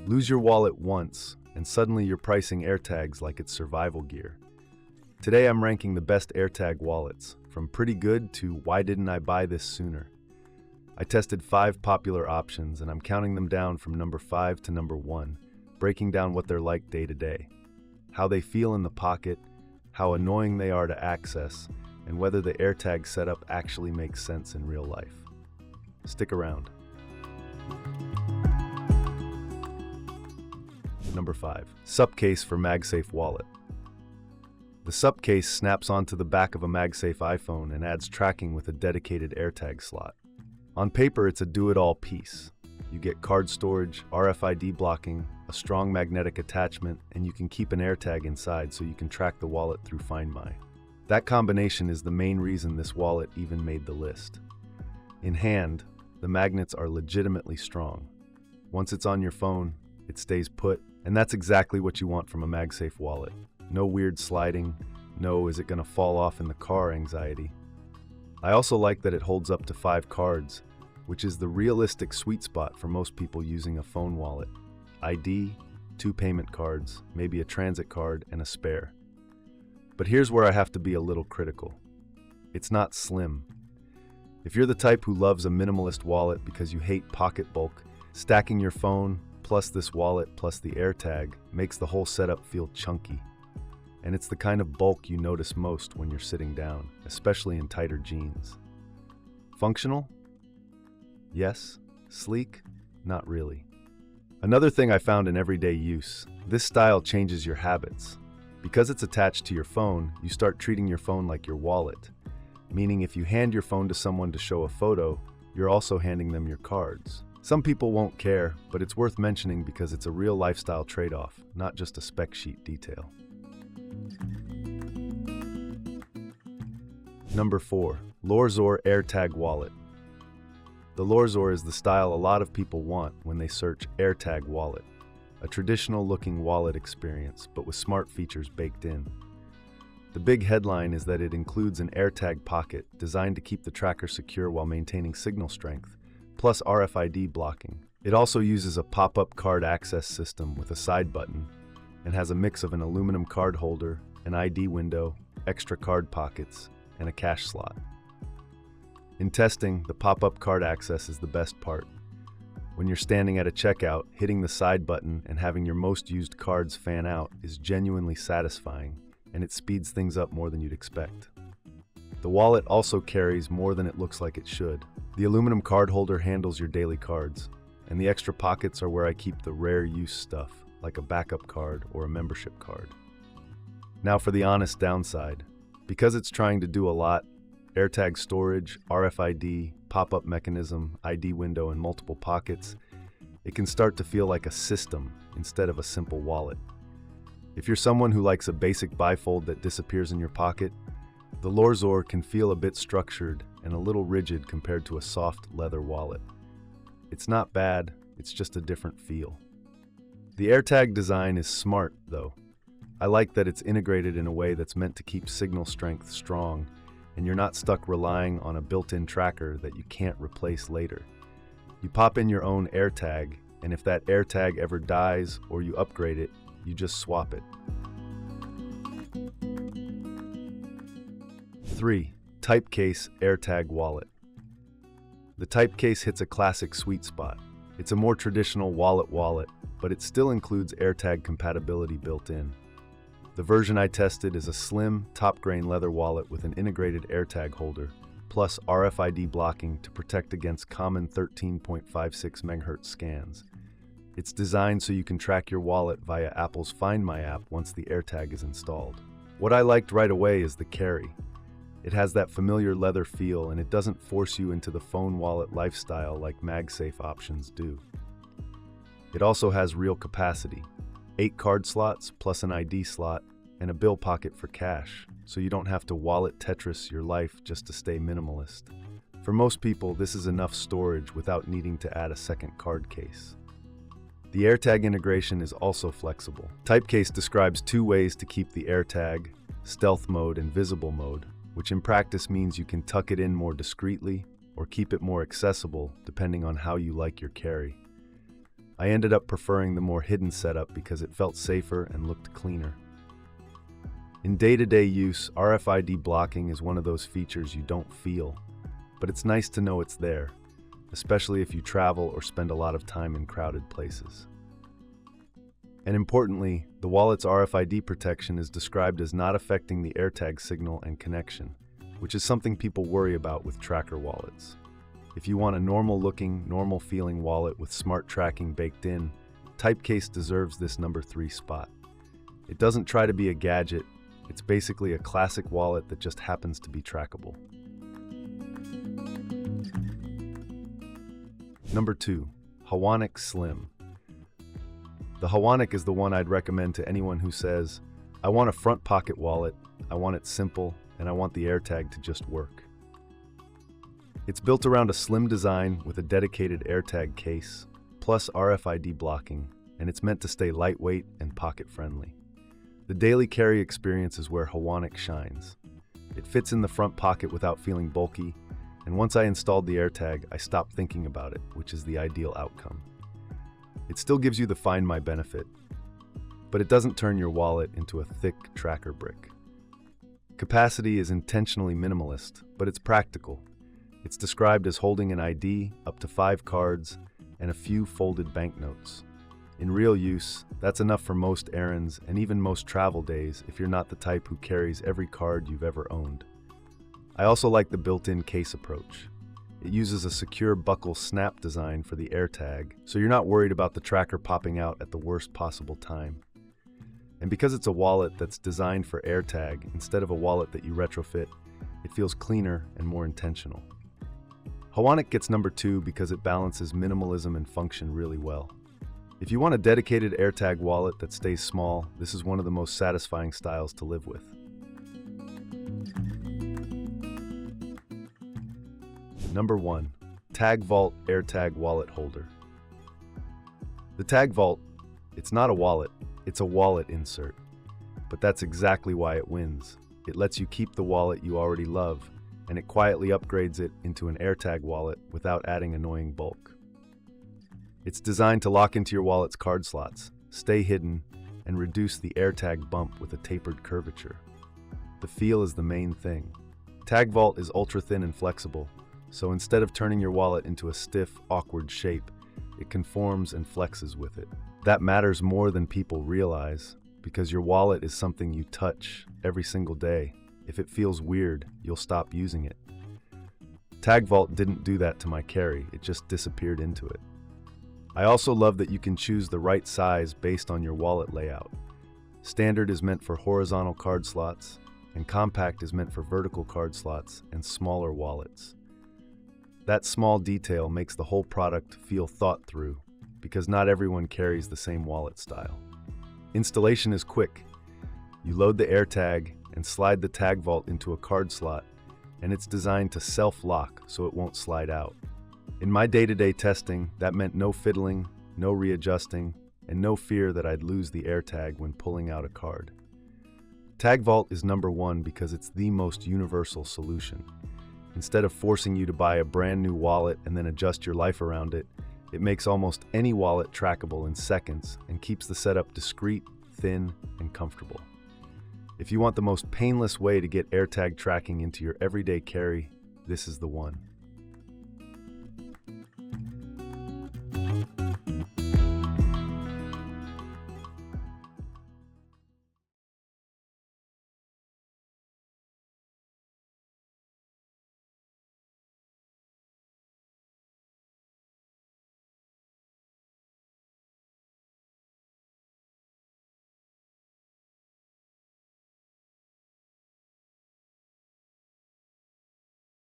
Lose your wallet once, and suddenly you're pricing AirTags like it's survival gear. Today I'm ranking the best AirTag wallets, from pretty good to why didn't I buy this sooner? I tested 5 popular options and I'm counting them down from number 5 to number 1, breaking down what they're like day to day, how they feel in the pocket, how annoying they are to access, and whether the AirTag setup actually makes sense in real life. Stick around. Number 5. SUPCASE for MagSafe wallet. The SUPCASE snaps onto the back of a MagSafe iPhone and adds tracking with a dedicated AirTag slot. On paper, it's a do-it-all piece. You get card storage, RFID blocking, a strong magnetic attachment, and you can keep an AirTag inside so you can track the wallet through Find My. That combination is the main reason this wallet even made the list. In hand, the magnets are legitimately strong. Once it's on your phone, it stays put, and that's exactly what you want from a MagSafe wallet. No weird sliding, no is it gonna fall off in the car anxiety. I also like that it holds up to 5 cards, which is the realistic sweet spot for most people using a phone wallet. ID, 2 payment cards, maybe a transit card, and a spare. But here's where I have to be a little critical. It's not slim. If you're the type who loves a minimalist wallet because you hate pocket bulk, stacking your phone plus this wallet plus the AirTag makes the whole setup feel chunky. And it's the kind of bulk you notice most when you're sitting down, especially in tighter jeans. Functional? Yes. Sleek? Not really. Another thing I found in everyday use, this style changes your habits. Because it's attached to your phone, you start treating your phone like your wallet. Meaning if you hand your phone to someone to show a photo, you're also handing them your cards. Some people won't care, but it's worth mentioning because it's a real lifestyle trade-off, not just a spec sheet detail. Number 4. Lorzor AirTag Wallet. The Lorzor is the style a lot of people want when they search AirTag Wallet, a traditional-looking wallet experience, but with smart features baked in. The big headline is that it includes an AirTag pocket designed to keep the tracker secure while maintaining signal strength, plus RFID blocking. It also uses a pop-up card access system with a side button and has a mix of an aluminum card holder, an ID window, extra card pockets, and a cash slot. In testing, the pop-up card access is the best part. When you're standing at a checkout, hitting the side button and having your most used cards fan out is genuinely satisfying, and it speeds things up more than you'd expect. The wallet also carries more than it looks like it should. The aluminum card holder handles your daily cards, and the extra pockets are where I keep the rare use stuff, like a backup card or a membership card. Now for the honest downside. Because it's trying to do a lot, AirTag storage, RFID, pop-up mechanism, ID window, and multiple pockets, it can start to feel like a system instead of a simple wallet. If you're someone who likes a basic bifold that disappears in your pocket, the Lorzor can feel a bit structured and a little rigid compared to a soft leather wallet. It's not bad, it's just a different feel. The AirTag design is smart, though. I like that it's integrated in a way that's meant to keep signal strength strong, and you're not stuck relying on a built-in tracker that you can't replace later. You pop in your own AirTag, and if that AirTag ever dies or you upgrade it, you just swap it. 3. Typecase AirTag Wallet. The typecase hits a classic sweet spot. It's a more traditional wallet, but it still includes AirTag compatibility built in. The version I tested is a slim, top-grain leather wallet with an integrated AirTag holder, plus RFID blocking to protect against common 13.56 MHz scans. It's designed so you can track your wallet via Apple's Find My app once the AirTag is installed. What I liked right away is the carry. It has that familiar leather feel and it doesn't force you into the phone wallet lifestyle like MagSafe options do. It also has real capacity, 8 card slots plus an ID slot and a bill pocket for cash, so you don't have to wallet Tetris your life just to stay minimalist. For most people, this is enough storage without needing to add a second card case. The AirTag integration is also flexible. Typecase describes 2 ways to keep the AirTag, stealth mode and visible mode, which in practice means you can tuck it in more discreetly or keep it more accessible depending on how you like your carry. I ended up preferring the more hidden setup because it felt safer and looked cleaner. In day-to-day use, RFID blocking is one of those features you don't feel, but it's nice to know it's there, especially if you travel or spend a lot of time in crowded places. And importantly, the wallet's RFID protection is described as not affecting the AirTag signal and connection, which is something people worry about with tracker wallets. If you want a normal-looking, normal-feeling wallet with smart tracking baked in, Typecase deserves this number 3 spot. It doesn't try to be a gadget, it's basically a classic wallet that just happens to be trackable. Number 2, Hawanik Slim. The Hawanik is the one I'd recommend to anyone who says, I want a front pocket wallet, I want it simple, and I want the AirTag to just work. It's built around a slim design with a dedicated AirTag case, plus RFID blocking, and it's meant to stay lightweight and pocket-friendly. The daily carry experience is where Hawanik shines. It fits in the front pocket without feeling bulky, and once I installed the AirTag, I stopped thinking about it, which is the ideal outcome. It still gives you the Find My benefit, but it doesn't turn your wallet into a thick tracker brick. Capacity is intentionally minimalist, but it's practical. It's described as holding an ID, up to 5 cards, and a few folded banknotes. In real use, that's enough for most errands and even most travel days if you're not the type who carries every card you've ever owned. I also like the built-in case approach. It uses a secure buckle snap design for the AirTag, so you're not worried about the tracker popping out at the worst possible time. And because it's a wallet that's designed for AirTag instead of a wallet that you retrofit, it feels cleaner and more intentional. Hawanik gets number 2 because it balances minimalism and function really well. If you want a dedicated AirTag wallet that stays small, this is one of the most satisfying styles to live with. Number 1, TagVault AirTag Wallet Holder. The TagVault, it's not a wallet, it's a wallet insert. But that's exactly why it wins. It lets you keep the wallet you already love, and it quietly upgrades it into an AirTag wallet without adding annoying bulk. It's designed to lock into your wallet's card slots, stay hidden, and reduce the AirTag bump with a tapered curvature. The feel is the main thing. TagVault is ultra-thin and flexible, so instead of turning your wallet into a stiff, awkward shape, it conforms and flexes with it. That matters more than people realize, because your wallet is something you touch every single day. If it feels weird, you'll stop using it. TagVault didn't do that to my carry, it just disappeared into it. I also love that you can choose the right size based on your wallet layout. Standard is meant for horizontal card slots, and compact is meant for vertical card slots and smaller wallets. That small detail makes the whole product feel thought through, because not everyone carries the same wallet style. Installation is quick. You load the AirTag and slide the TagVault into a card slot, and it's designed to self-lock so it won't slide out. In my day-to-day testing, that meant no fiddling, no readjusting, and no fear that I'd lose the AirTag when pulling out a card. TagVault is number 1 because it's the most universal solution. Instead of forcing you to buy a brand new wallet and then adjust your life around it, it makes almost any wallet trackable in seconds and keeps the setup discreet, thin, and comfortable. If you want the most painless way to get AirTag tracking into your everyday carry, this is the one.